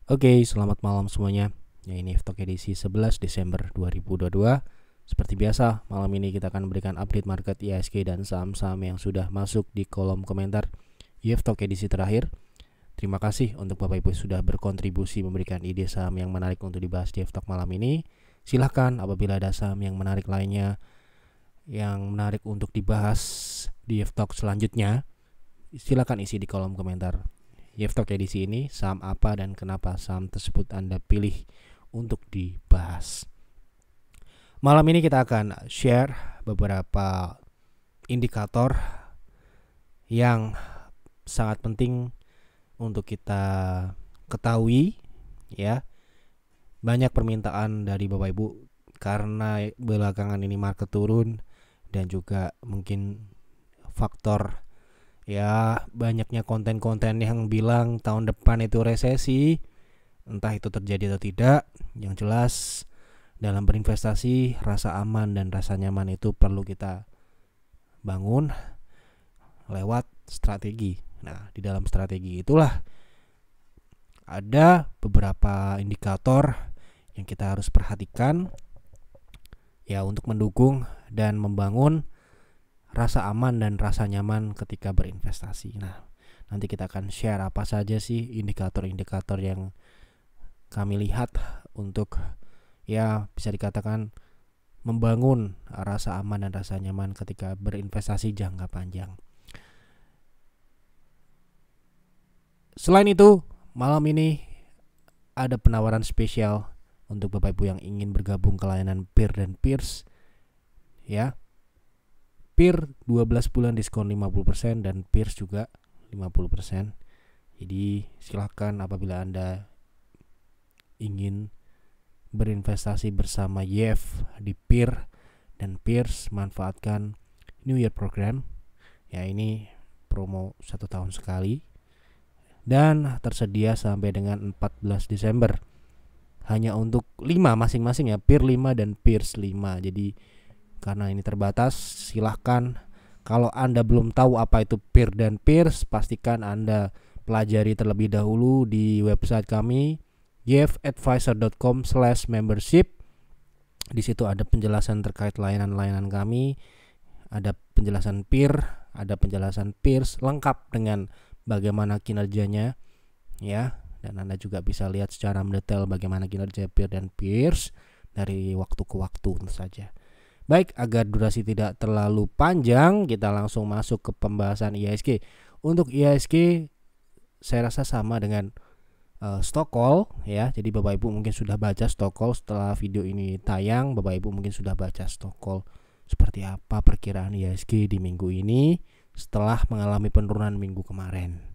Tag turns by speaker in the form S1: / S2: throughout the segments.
S1: Oke, selamat malam semuanya. Ya, ini Ftok edisi 11 Desember 2022. Seperti biasa, malam ini kita akan memberikan update market IHSG dan saham-saham yang sudah masuk di kolom komentar Ftok edisi terakhir. Terima kasih untuk Bapak Ibu sudah berkontribusi memberikan ide saham yang menarik untuk dibahas di Ftok malam ini. Silahkan apabila ada saham yang menarik lainnya yang menarik untuk dibahas di Ftok selanjutnya, silahkan isi di kolom komentar. Ftok edisi ini, saham apa dan kenapa saham tersebut Anda pilih untuk dibahas. Malam ini kita akan share beberapa indikator yang sangat penting untuk kita ketahui, ya. Banyak permintaan dari Bapak Ibu karena belakangan ini market turun dan juga mungkin faktor ya banyaknya konten-konten yang bilang tahun depan itu resesi. Entah itu terjadi atau tidak, yang jelas dalam berinvestasi rasa aman dan rasa nyaman itu perlu kita bangun lewat strategi. Nah, di dalam strategi itulah ada beberapa indikator yang kita harus perhatikan ya untuk mendukung dan membangun rasa aman dan rasa nyaman ketika berinvestasi. Nah, nanti kita akan share apa saja sih indikator-indikator yang kami lihat untuk ya bisa dikatakan membangun rasa aman dan rasa nyaman ketika berinvestasi jangka panjang. Selain itu, malam ini ada penawaran spesial untuk Bapak Ibu yang ingin bergabung ke layanan Peer dan Peers ya. Peer 12 bulan diskon 50% dan Peers juga 50%. Jadi silakan apabila Anda ingin berinvestasi bersama YF di Peer dan Peers, manfaatkan New Year Program. Ya, ini promo 1 tahun sekali dan tersedia sampai dengan 14 Desember. Hanya untuk 5 masing-masing ya, Peer 5 dan Peers 5. Jadi karena ini terbatas, silahkan kalau Anda belum tahu apa itu Peer dan Peers, pastikan Anda pelajari terlebih dahulu di website kami yefadvisor.com/membership. Di situ ada penjelasan terkait layanan-layanan kami, ada penjelasan Peer, ada penjelasan Peers lengkap dengan bagaimana kinerjanya ya, dan Anda juga bisa lihat secara mendetail bagaimana kinerja Peer dan Peers dari waktu ke waktu tentu saja. Baik, agar durasi tidak terlalu panjang, kita langsung masuk ke pembahasan IHSG. Untuk IHSG, saya rasa sama dengan stock call ya. Jadi Bapak Ibu mungkin sudah baca stock call setelah video ini tayang. Bapak Ibu mungkin sudah baca stock call seperti apa perkiraan IHSG di minggu ini setelah mengalami penurunan minggu kemarin.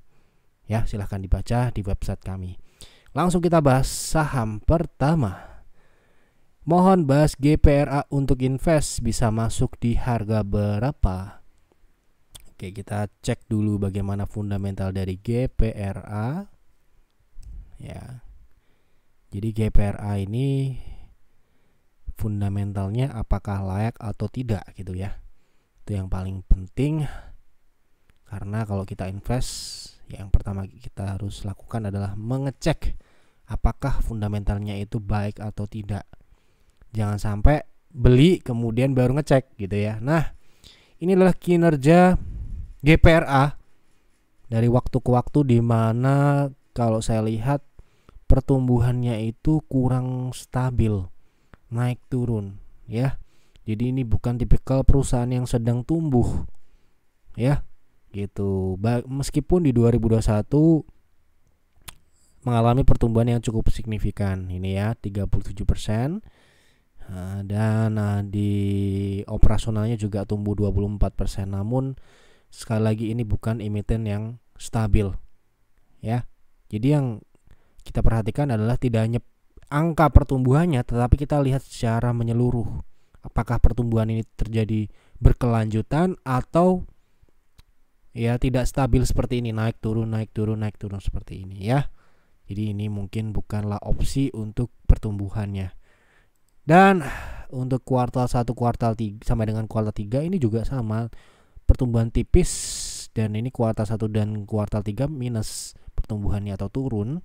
S1: Ya, silahkan dibaca di website kami. Langsung kita bahas saham pertama. Mohon bahas GPRA untuk invest bisa masuk di harga berapa? Oke, kita cek dulu bagaimana fundamental dari GPRA. Ya. Jadi GPRA ini fundamentalnya apakah layak atau tidak gitu ya. Itu yang paling penting. Karena kalau kita invest, yang pertama kita harus lakukan adalah mengecek apakah fundamentalnya itu baik atau tidak. Jangan sampai beli kemudian baru ngecek gitu ya. Nah, ini adalah kinerja GPRA dari waktu ke waktu, di mana kalau saya lihat pertumbuhannya itu kurang stabil, naik turun ya. Jadi ini bukan tipikal perusahaan yang sedang tumbuh ya gitu. Meskipun di 2021 mengalami pertumbuhan yang cukup signifikan ini ya, 37%. Dan di operasionalnya juga tumbuh 24%. Namun sekali lagi ini bukan emiten yang stabil ya. Jadi yang kita perhatikan adalah tidak hanya angka pertumbuhannya, tetapi kita lihat secara menyeluruh. Apakah pertumbuhan ini terjadi berkelanjutan atau ya tidak stabil seperti ini, naik turun seperti ini ya. Jadi ini mungkin bukanlah opsi untuk pertumbuhannya. Dan untuk kuartal 1, kuartal 3 sampai dengan kuartal 3 ini juga sama, pertumbuhan tipis, dan ini kuartal 1 dan kuartal 3 minus pertumbuhannya atau turun.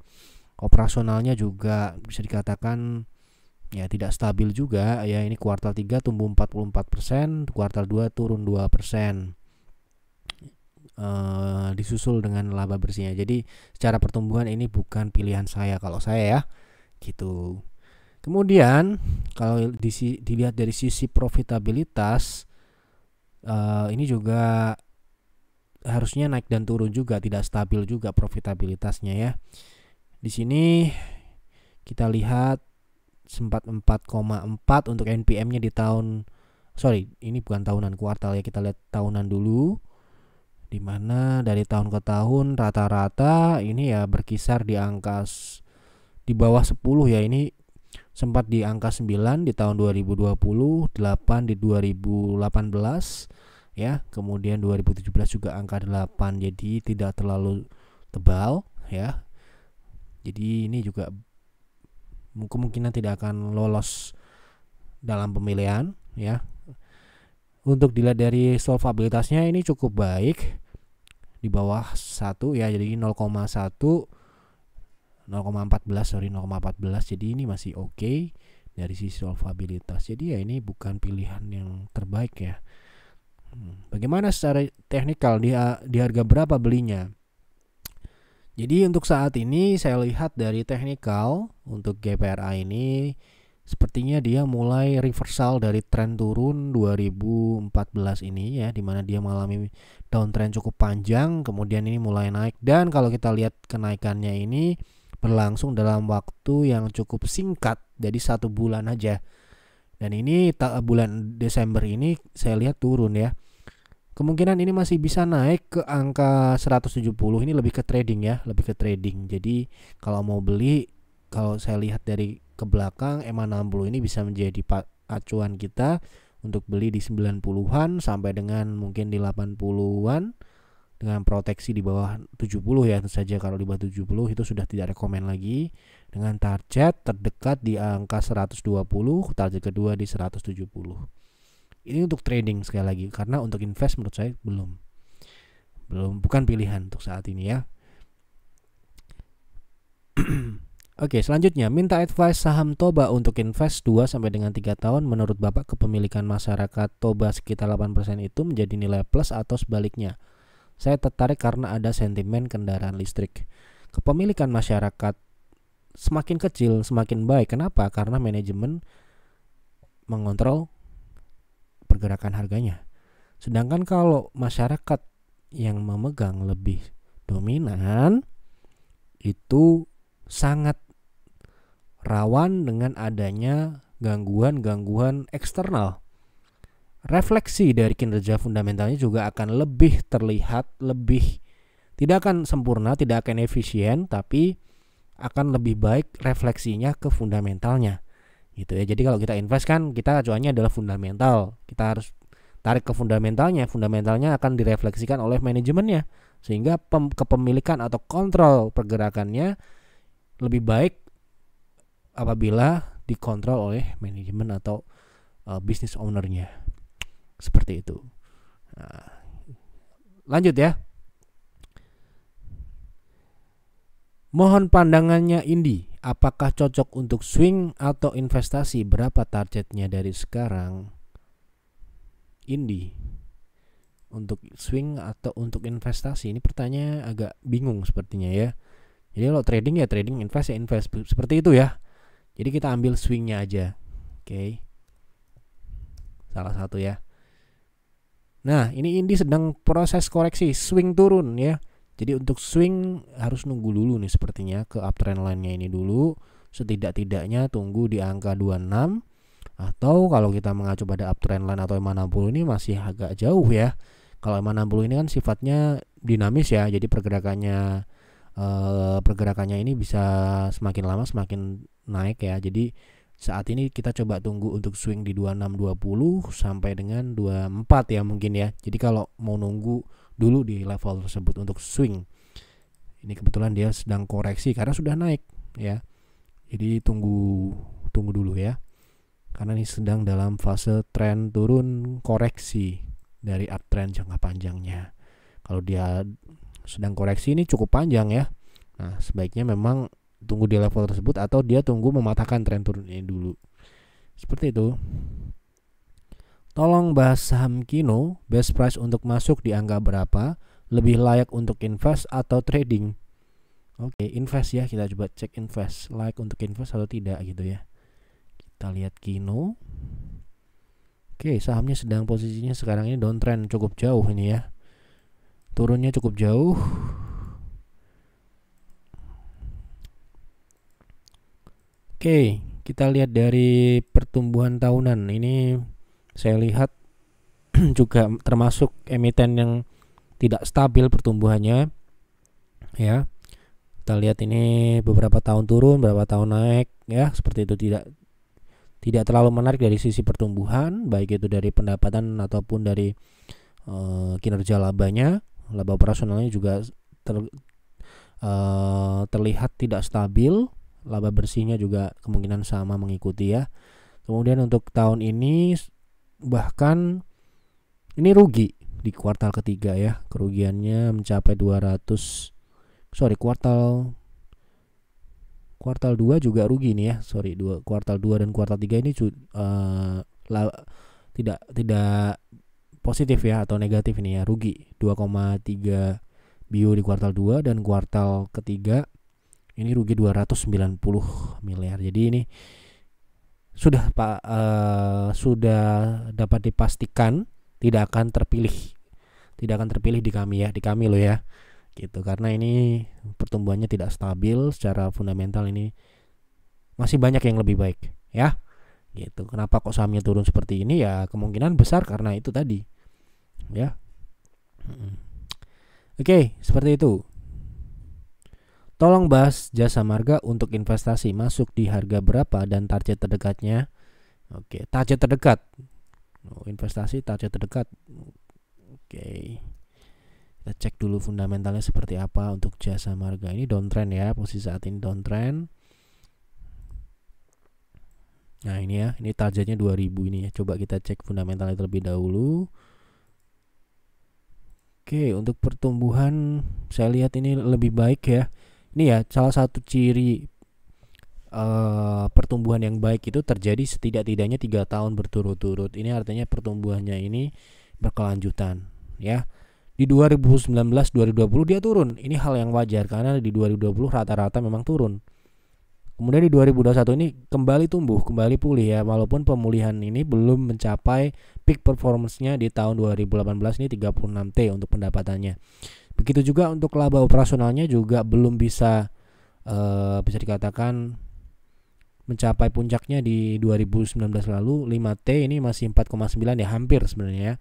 S1: Operasionalnya juga bisa dikatakan ya tidak stabil juga ya. Ini kuartal 3 tumbuh 44%, kuartal 2 turun 2%. Disusul dengan laba bersihnya. Jadi secara pertumbuhan ini bukan pilihan saya kalau saya ya, gitu. Kemudian kalau dilihat dari sisi profitabilitas, ini juga harusnya naik dan turun juga, tidak stabil juga profitabilitasnya ya. Di sini kita lihat sempat 4,4 untuk NPM-nya di tahun, ini bukan tahunan, kuartal ya, kita lihat tahunan dulu, dimana dari tahun ke tahun rata-rata ini ya berkisar di angka di bawah 10 ya. Ini sempat di angka 9 di tahun 2020, 8 di 2018 ya, kemudian 2017 juga angka 8, jadi tidak terlalu tebal ya. Jadi ini juga kemungkinan tidak akan lolos dalam pemilihan ya. Untuk dilihat dari solvabilitasnya ini cukup baik, di bawah 1 ya, jadi 0,14, jadi ini masih oke dari sisi solvabilitas. Jadi ya ini bukan pilihan yang terbaik ya. Bagaimana secara teknikal, di harga berapa belinya? Jadi untuk saat ini saya lihat dari teknikal untuk GPRA ini sepertinya dia mulai reversal dari tren turun 2014 ini ya, dimana dia mengalami downtrend cukup panjang, kemudian ini mulai naik, dan kalau kita lihat kenaikannya ini berlangsung dalam waktu yang cukup singkat, jadi 1 bulan aja. Dan ini bulan Desember ini saya lihat turun ya. Kemungkinan ini masih bisa naik ke angka 170. Ini lebih ke trading ya, lebih ke trading. Jadi kalau mau beli, kalau saya lihat dari ke belakang, EMA 60 ini bisa menjadi acuan kita untuk beli di 90-an sampai dengan mungkin di 80-an, dengan proteksi di bawah 70 ya. Tentu saja kalau di bawah 70 itu sudah tidak rekomen lagi, dengan target terdekat di angka 120, target kedua di 170. Ini untuk trading sekali lagi, karena untuk invest menurut saya belum bukan pilihan untuk saat ini ya. Oke, selanjutnya minta advice saham Toba untuk invest 2 sampai dengan 3 tahun. Menurut Bapak, kepemilikan masyarakat Toba sekitar 8% itu menjadi nilai plus atau sebaliknya? Saya tertarik karena ada sentimen kendaraan listrik. Kepemilikan masyarakat semakin kecil semakin baik. Kenapa? Karena manajemen mengontrol pergerakan harganya. Sedangkan kalau masyarakat yang memegang lebih dominan, itu sangat rawan dengan adanya gangguan-gangguan eksternal. Refleksi dari kinerja fundamentalnya juga akan lebih terlihat, tidak akan sempurna, tidak akan efisien, tapi akan lebih baik refleksinya ke fundamentalnya. Gitu ya. Jadi kalau kita invest kan kita acuannya adalah fundamental. Kita harus tarik ke fundamentalnya. Fundamentalnya akan direfleksikan oleh manajemennya, sehingga kepemilikan atau kontrol pergerakannya lebih baik apabila dikontrol oleh manajemen atau business ownernya. Seperti itu. Nah, lanjut ya. Mohon pandangannya Indi, apakah cocok untuk swing atau investasi? Berapa targetnya dari sekarang? Indi, untuk swing atau untuk investasi? Ini pertanyaannya agak bingung sepertinya ya. Jadi kalau trading ya trading, invest ya invest, seperti itu ya. Jadi kita ambil swingnya aja. Oke. Salah satu ya. Nah, ini Indi sedang proses koreksi, swing turun ya. Jadi untuk swing harus nunggu dulu nih sepertinya ke uptrend line-nya ini dulu. Setidak-tidaknya tunggu di angka 26. Atau kalau kita mengacu pada uptrend line atau EMA 60 ini masih agak jauh ya. Kalau EMA 60 ini kan sifatnya dinamis ya. Jadi pergerakannya ini bisa semakin lama semakin naik ya. Jadi saat ini kita coba tunggu untuk swing di 2620 sampai dengan 24 ya mungkin ya. Jadi kalau mau nunggu dulu di level tersebut untuk swing. Ini kebetulan dia sedang koreksi karena sudah naik ya. Jadi tunggu dulu ya. Karena ini sedang dalam fase tren turun koreksi dari uptrend jangka panjangnya. Kalau dia sedang koreksi ini cukup panjang ya. Nah, sebaiknya memang tunggu di level tersebut atau dia tunggu mematahkan tren turun ini dulu. Seperti itu. Tolong bahas saham Kino, best price untuk masuk di angka berapa, lebih layak untuk invest atau trading. Oke, invest ya, kita coba cek invest, layak untuk invest atau tidak gitu ya. Kita lihat Kino. Oke, sahamnya sedang posisinya sekarang ini downtrend cukup jauh ini ya. Turunnya cukup jauh. Oke, kita lihat dari pertumbuhan tahunan. Ini saya lihat juga termasuk emiten yang tidak stabil pertumbuhannya ya. Kita lihat ini beberapa tahun turun, beberapa tahun naik ya, seperti itu, tidak terlalu menarik dari sisi pertumbuhan, baik itu dari pendapatan ataupun dari kinerja labanya. Laba operasionalnya juga terlihat tidak stabil. Laba bersihnya juga kemungkinan sama mengikuti ya. Kemudian untuk tahun ini bahkan ini rugi di kuartal ketiga ya, kerugiannya mencapai kuartal 2 juga rugi nih ya. Kuartal 2 dan kuartal 3 ini tidak positif ya atau negatif ini ya, rugi 2,3 bio di kuartal 2 dan kuartal ketiga ini rugi 290 miliar. Jadi ini sudah dapat dipastikan tidak akan terpilih di kami loh ya. Gitu, karena ini pertumbuhannya tidak stabil secara fundamental, ini masih banyak yang lebih baik ya. Gitu. Kenapa kok sahamnya turun seperti ini ya, kemungkinan besar karena itu tadi ya. Oke, seperti itu. Tolong bahas Jasa Marga untuk investasi, masuk di harga berapa dan target terdekatnya. Oke, target terdekat. Investasi target terdekat. Oke. Kita cek dulu fundamentalnya seperti apa untuk Jasa Marga. Ini downtrend ya, posisi saat ini downtrend. Nah ini ya, ini targetnya 2000 ini ya. Coba kita cek fundamentalnya terlebih dahulu. Oke, untuk pertumbuhan saya lihat ini lebih baik ya. Ini ya, salah satu ciri pertumbuhan yang baik itu terjadi setidak-tidaknya 3 tahun berturut-turut. Ini artinya pertumbuhannya ini berkelanjutan ya. Di 2019-2020 dia turun. Ini hal yang wajar karena di 2020 rata-rata memang turun. Kemudian di 2021 ini kembali tumbuh, kembali pulih ya. Walaupun pemulihan ini belum mencapai peak performance-nya di tahun 2018 ini 36T untuk pendapatannya. Begitu juga untuk laba operasionalnya juga belum bisa dikatakan mencapai puncaknya di 2019 lalu. 5T ini masih 4,9 ya, hampir sebenarnya ya.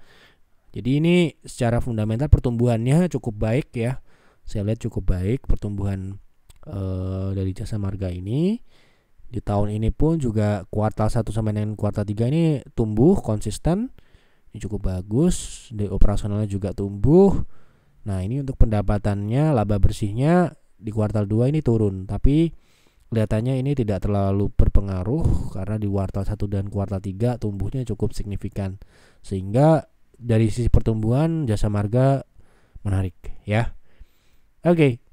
S1: Jadi ini secara fundamental pertumbuhannya cukup baik ya. Saya lihat cukup baik pertumbuhan dari Jasa Marga ini. Di tahun ini pun juga kuartal 1 sampai dengan kuartal 3 ini tumbuh konsisten. Ini cukup bagus. Di operasionalnya juga tumbuh. Nah, ini untuk pendapatannya, laba bersihnya di kuartal 2 ini turun, tapi kelihatannya ini tidak terlalu berpengaruh karena di kuartal 1 dan kuartal 3 tumbuhnya cukup signifikan. Sehingga dari sisi pertumbuhan Jasa Marga menarik ya. Oke.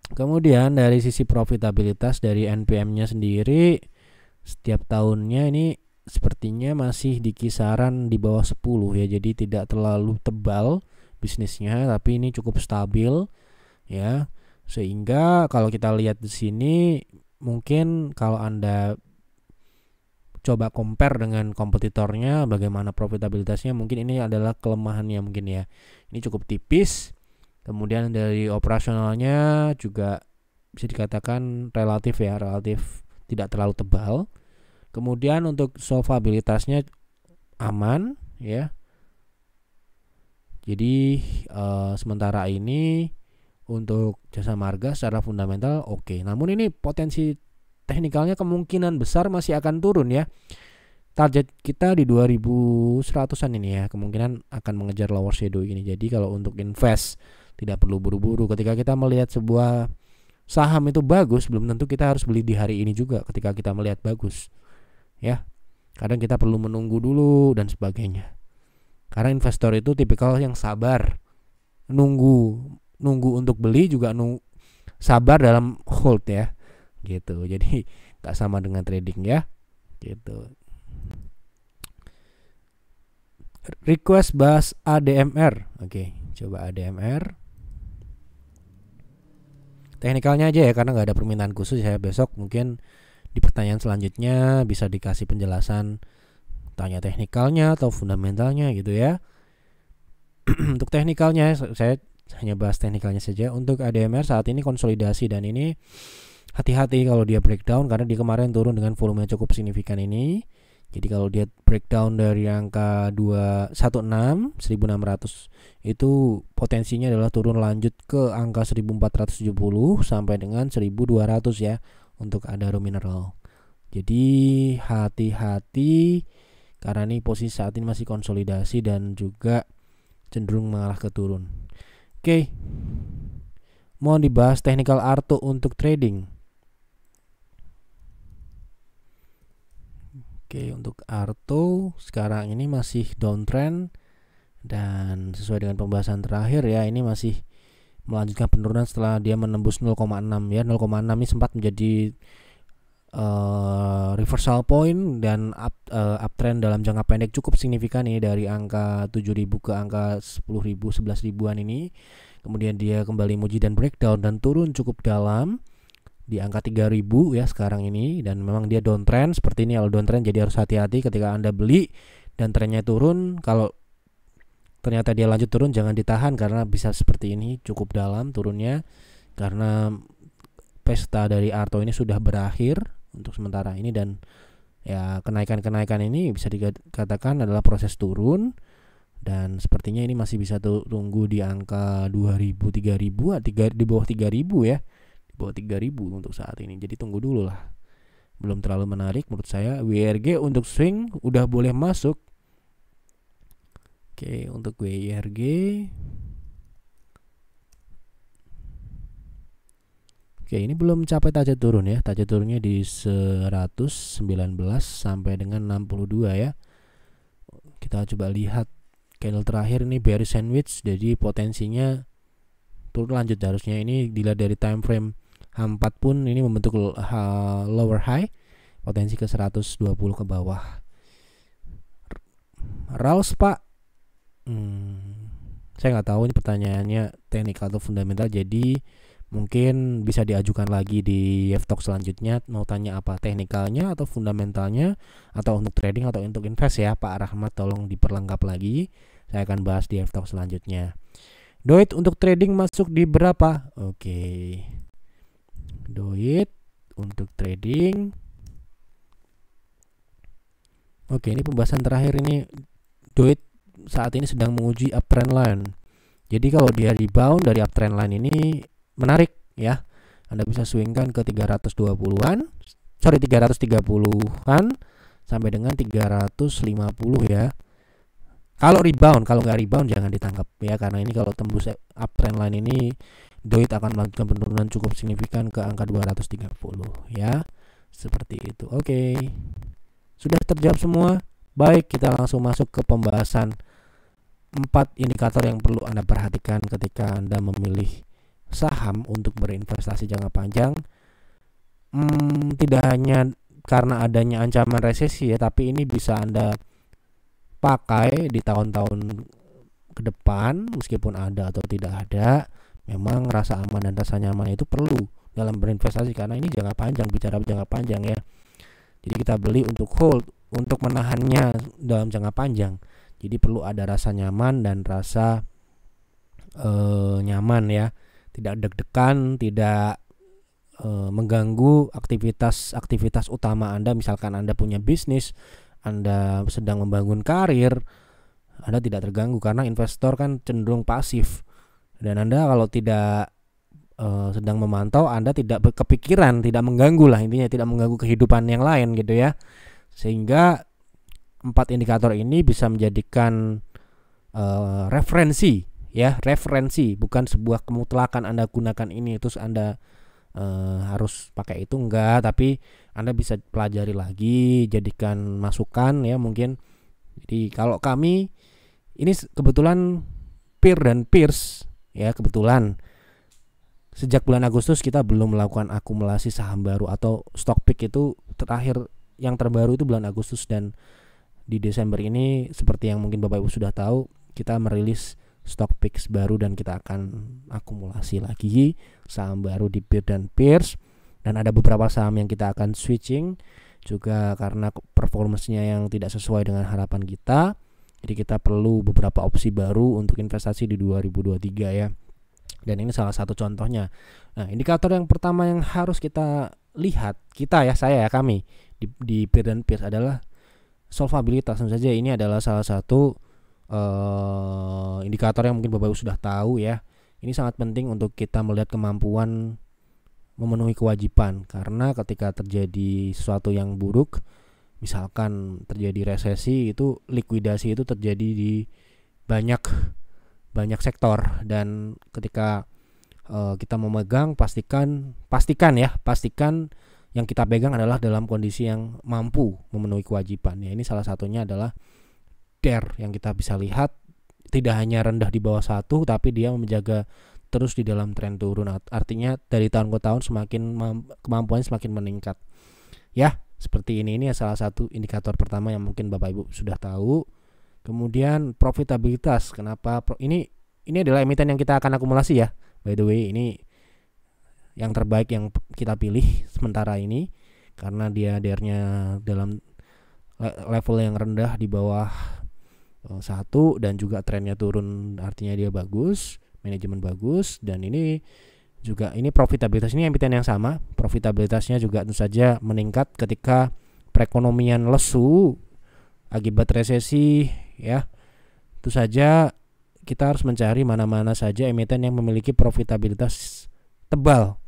S1: Kemudian dari sisi profitabilitas dari NPM-nya sendiri setiap tahunnya ini sepertinya masih di kisaran di bawah 10 ya. Jadi tidak terlalu tebal bisnisnya, tapi ini cukup stabil ya. Sehingga kalau kita lihat di sini mungkin kalau Anda coba compare dengan kompetitornya bagaimana profitabilitasnya, mungkin ini adalah kelemahannya mungkin ya. Ini cukup tipis. Kemudian dari operasionalnya juga bisa dikatakan relatif tidak terlalu tebal. Kemudian untuk solvabilitasnya aman ya. Jadi sementara ini untuk Jasa Marga secara fundamental oke. Namun ini potensi teknikalnya kemungkinan besar masih akan turun ya. Target kita di 2100-an ini ya, kemungkinan akan mengejar lower shadow ini. Jadi kalau untuk invest tidak perlu buru-buru. Ketika kita melihat sebuah saham itu bagus, belum tentu kita harus beli di hari ini juga ketika kita melihat bagus. Ya. Kadang kita perlu menunggu dulu dan sebagainya. Karena investor itu tipikal yang sabar. Nunggu untuk beli juga sabar dalam hold ya. gitu. Jadi nggak sama dengan trading ya, gitu. Request bahas ADMR. Oke, coba ADMR. Teknikalnya aja ya, karena nggak ada permintaan khusus ya. Besok mungkin di pertanyaan selanjutnya bisa dikasih penjelasan, tanya teknikalnya atau fundamentalnya gitu ya. Untuk teknikalnya saya hanya bahas teknikalnya saja. Untuk ADMR saat ini konsolidasi, dan ini hati-hati kalau dia breakdown, karena di kemarin turun dengan volume yang cukup signifikan ini. Jadi kalau dia breakdown dari angka 216 1600 itu potensinya adalah turun lanjut ke angka 1470 sampai dengan 1200 ya untuk Adaro Mineral. Jadi hati-hati karena ini posisi saat ini masih konsolidasi dan juga cenderung mengarah ke turun. Oke. Mau dibahas technical Arto untuk trading. Oke, untuk Arto sekarang ini masih downtrend, dan sesuai dengan pembahasan terakhir ya, ini masih melanjutkan penurunan setelah dia menembus 0,6 ya. 0,6 ini sempat menjadi reversal point dan uptrend dalam jangka pendek cukup signifikan ini dari angka 7.000 ke angka 10.000 11.000-an ini. Kemudian dia kembali muji dan breakdown dan turun cukup dalam di angka 3.000 ya sekarang ini, dan memang dia downtrend seperti ini. Kalau downtrend jadi harus hati-hati ketika Anda beli dan trennya turun. Kalau ternyata dia lanjut turun, jangan ditahan karena bisa seperti ini, cukup dalam turunnya, karena pesta dari Arto ini sudah berakhir untuk sementara ini, dan ya kenaikan-kenaikan ini bisa dikatakan adalah proses turun, dan sepertinya ini masih bisa tunggu di angka 2.000 3.000 di bawah 3.000 ya, di bawah 3.000 untuk saat ini. Jadi tunggu dulu lah, belum terlalu menarik menurut saya. WRG untuk swing udah boleh masuk. Oke, untuk WRG oke, ini belum mencapai target turun ya. Target turunnya di 119 sampai dengan 62 ya. Kita coba lihat candle terakhir ini bearish sandwich, jadi potensinya turun lanjut harusnya. Ini dilihat dari time frame H4 pun ini membentuk lower high, potensi ke 120 ke bawah. Raus Pak, saya nggak tahu ini pertanyaannya teknik atau fundamental, jadi mungkin bisa diajukan lagi di F-Talk selanjutnya. Mau tanya apa, teknikalnya atau fundamentalnya, atau untuk trading atau untuk invest ya Pak Rahmat, tolong diperlengkap lagi. Saya akan bahas di F-Talk selanjutnya. Doit untuk trading masuk di berapa? Oke. Doit untuk trading. Oke, ini pembahasan terakhir ini. Doit saat ini sedang menguji uptrend line. Jadi kalau dia rebound dari uptrend line ini menarik ya. Anda bisa swingkan ke 320-an, 330-an sampai dengan 350 ya. Kalau rebound, kalau nggak rebound jangan ditangkap ya, karena ini kalau tembus uptrend line ini Doit akan melanjutkan penurunan cukup signifikan ke angka 230 ya. Seperti itu. Oke. Sudah terjawab semua? Baik, kita langsung masuk ke pembahasan 4 indikator yang perlu Anda perhatikan ketika Anda memilih saham untuk berinvestasi jangka panjang. Tidak hanya karena adanya ancaman resesi ya, tapi ini bisa Anda pakai di tahun-tahun ke depan meskipun ada atau tidak ada. Memang rasa aman dan rasa nyaman itu perlu dalam berinvestasi, karena ini jangka panjang, bicara jangka panjang ya. Jadi kita beli untuk hold, untuk menahannya dalam jangka panjang. Jadi perlu ada rasa nyaman dan rasa nyaman ya, tidak deg-degan, tidak mengganggu aktivitas utama Anda. Misalkan Anda punya bisnis, Anda sedang membangun karir, Anda tidak terganggu, karena investor kan cenderung pasif, dan Anda kalau tidak sedang memantau, Anda tidak berkepikiran, tidak mengganggu lah intinya, tidak mengganggu kehidupan yang lain gitu ya. Sehingga 4 indikator ini bisa menjadikan referensi ya, referensi, bukan sebuah kemutlakan Anda gunakan ini terus Anda harus pakai itu, enggak, tapi Anda bisa pelajari lagi, jadikan masukan ya mungkin. Jadi kalau kami ini kebetulan peer dan peers ya, kebetulan sejak bulan Agustus kita belum melakukan akumulasi saham baru atau stock pick. Itu terakhir yang terbaru itu bulan Agustus, dan di Desember ini seperti yang mungkin Bapak Ibu sudah tahu, kita merilis stock picks baru dan kita akan akumulasi lagi saham baru di Peer dan Peers. Dan ada beberapa saham yang kita akan switching juga karena performance-nya yang tidak sesuai dengan harapan kita. Jadi kita perlu beberapa opsi baru untuk investasi di 2023 ya. Dan ini salah satu contohnya. Nah, indikator yang pertama yang harus kita lihat, kami di Peer dan Peers adalah solvabilitas. Tentu saja ini adalah salah satu indikator yang mungkin Bapak Ibu sudah tahu ya. Ini sangat penting untuk kita melihat kemampuan memenuhi kewajiban, karena ketika terjadi sesuatu yang buruk, misalkan terjadi resesi, itu likuidasi itu terjadi di banyak sektor. Dan ketika kita memegang, pastikan yang kita pegang adalah dalam kondisi yang mampu memenuhi kewajiban. Ya, ini salah satunya adalah DER yang kita bisa lihat tidak hanya rendah di bawah 1, tapi dia menjaga terus di dalam tren turun. Artinya dari tahun ke tahun kemampuannya semakin meningkat. Ya, seperti ini salah satu indikator pertama yang mungkin Bapak Ibu sudah tahu. Kemudian profitabilitas. Kenapa ini adalah emiten yang kita akan akumulasi ya. By the way, ini yang terbaik yang kita pilih sementara ini karena dia DER-nya dalam level yang rendah di bawah 1 dan juga trennya turun, artinya dia bagus, manajemen bagus. Dan ini profitabilitas, ini emiten yang sama, profitabilitasnya juga tentu saja meningkat ketika perekonomian lesu akibat resesi ya. Tentu saja kita harus mencari mana-mana saja emiten yang memiliki profitabilitas tebal,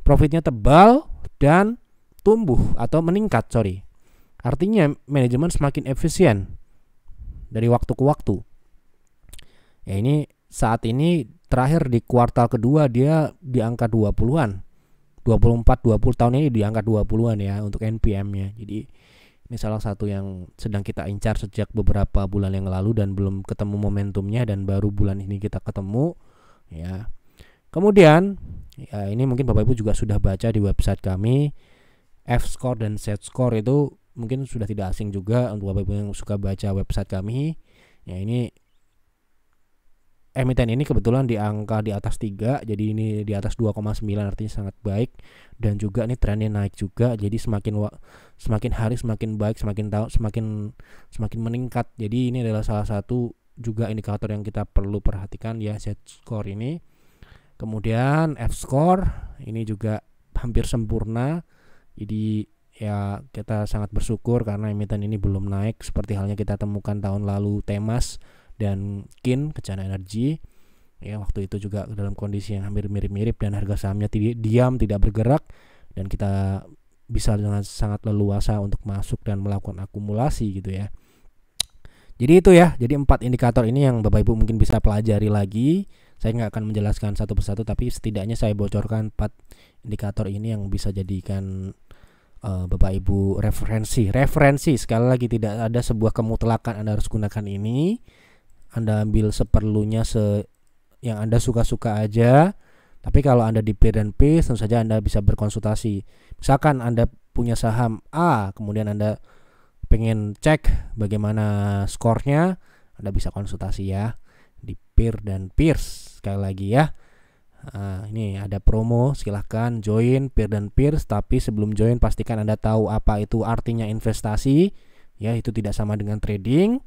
S1: profitnya tebal dan tumbuh atau meningkat, artinya manajemen semakin efisien dari waktu ke waktu. Ya, ini saat ini terakhir di kuartal kedua dia di angka 20-an. 20 tahun ini di angka 20-an ya untuk NPM-nya. Jadi ini salah satu yang sedang kita incar sejak beberapa bulan yang lalu dan belum ketemu momentumnya, dan baru bulan ini kita ketemu ya. Kemudian ya, ini mungkin Bapak Ibu juga sudah baca di website kami, F-score dan Z-score itu mungkin sudah tidak asing juga untuk Bapak Ibu yang suka baca website kami. Ya, ini emiten ini kebetulan di angka di atas 3, jadi ini di atas 2,9, artinya sangat baik. Dan juga ini trennya naik juga, jadi semakin hari semakin baik, semakin meningkat. Jadi ini adalah salah satu juga indikator yang kita perlu perhatikan ya, Z-score ini. Kemudian F-score ini juga hampir sempurna. Jadi ya kita sangat bersyukur karena emiten ini belum naik seperti halnya kita temukan tahun lalu Temas dan Kin, Kencana Energi. Ya, waktu itu juga dalam kondisi yang hampir mirip-mirip dan harga sahamnya diam, tidak bergerak, dan kita bisa dengan sangat leluasa untuk masuk dan melakukan akumulasi gitu ya. Jadi itu ya, jadi 4 indikator ini yang Bapak Ibu mungkin bisa pelajari lagi. Saya nggak akan menjelaskan satu persatu, tapi setidaknya saya bocorkan 4 indikator ini yang bisa jadikan Bapak Ibu referensi. Sekali lagi, tidak ada sebuah kemutlakan Anda harus gunakan ini. Anda ambil seperlunya, yang Anda suka-suka aja. Tapi kalau Anda di Peer dan Peers, tentu saja Anda bisa berkonsultasi. Misalkan Anda punya saham A, kemudian Anda pengen cek bagaimana skornya, Anda bisa konsultasi ya di Peer dan Peers. Sekali lagi ya, ini ada promo, silahkan join Peer dan Peers. Tapi sebelum join pastikan Anda tahu apa itu artinya investasi ya, itu tidak sama dengan trading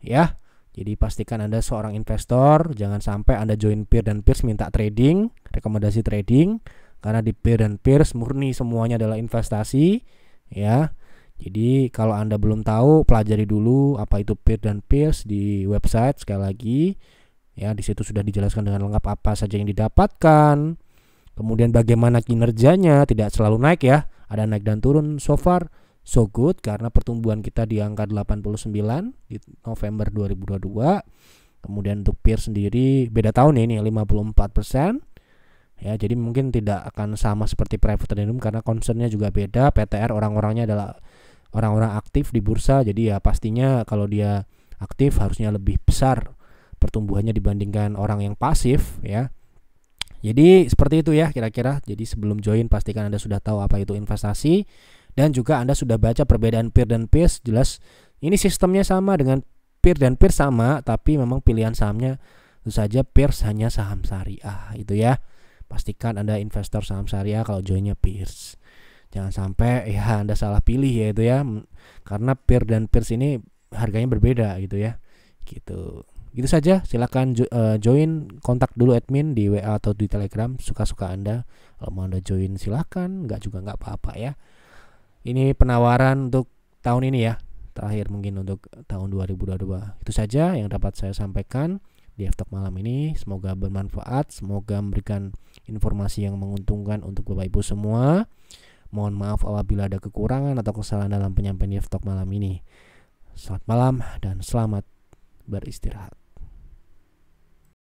S1: ya. Jadi pastikan Anda seorang investor, jangan sampai Anda join Peer dan Peers minta trading, rekomendasi trading, karena di Peer dan Peers murni semuanya adalah investasi ya. Jadi kalau Anda belum tahu, pelajari dulu apa itu Peer dan Peers di website. Sekali lagi ya, di situ sudah dijelaskan dengan lengkap apa saja yang didapatkan, kemudian bagaimana kinerjanya. Tidak selalu naik ya, ada naik dan turun. So far so good karena pertumbuhan kita di angka 89 di November 2022. Kemudian untuk Peer sendiri beda tahun ini 54%. Ya, jadi mungkin tidak akan sama seperti private trading karena concernnya juga beda. PTR orang-orangnya adalah orang-orang aktif di bursa, jadi ya pastinya kalau dia aktif harusnya lebih besar pertumbuhannya dibandingkan orang yang pasif ya. Jadi seperti itu ya kira-kira. Jadi sebelum join pastikan Anda sudah tahu apa itu investasi, dan juga Anda sudah baca perbedaan peer dan peers. Jelas ini sistemnya sama dengan peer dan peers sama, tapi memang pilihan sahamnya tentu saja peers hanya saham syariah itu ya. Pastikan Anda investor saham syariah kalau joinnya peers. Jangan sampai ya Anda salah pilih ya itu ya. Karena peer dan peers ini harganya berbeda gitu ya. Gitu. Gitu saja, silakan join, kontak dulu admin di WA atau di Telegram, suka-suka Anda. Kalau mau Anda join silakan, enggak juga enggak apa-apa ya. Ini penawaran untuk tahun ini ya. Terakhir mungkin untuk tahun 2022. Itu saja yang dapat saya sampaikan di F-Talk malam ini. Semoga bermanfaat, semoga memberikan informasi yang menguntungkan untuk Bapak Ibu semua. Mohon maaf apabila ada kekurangan atau kesalahan dalam penyampaian F-Talk malam ini. Selamat malam dan selamat beristirahat.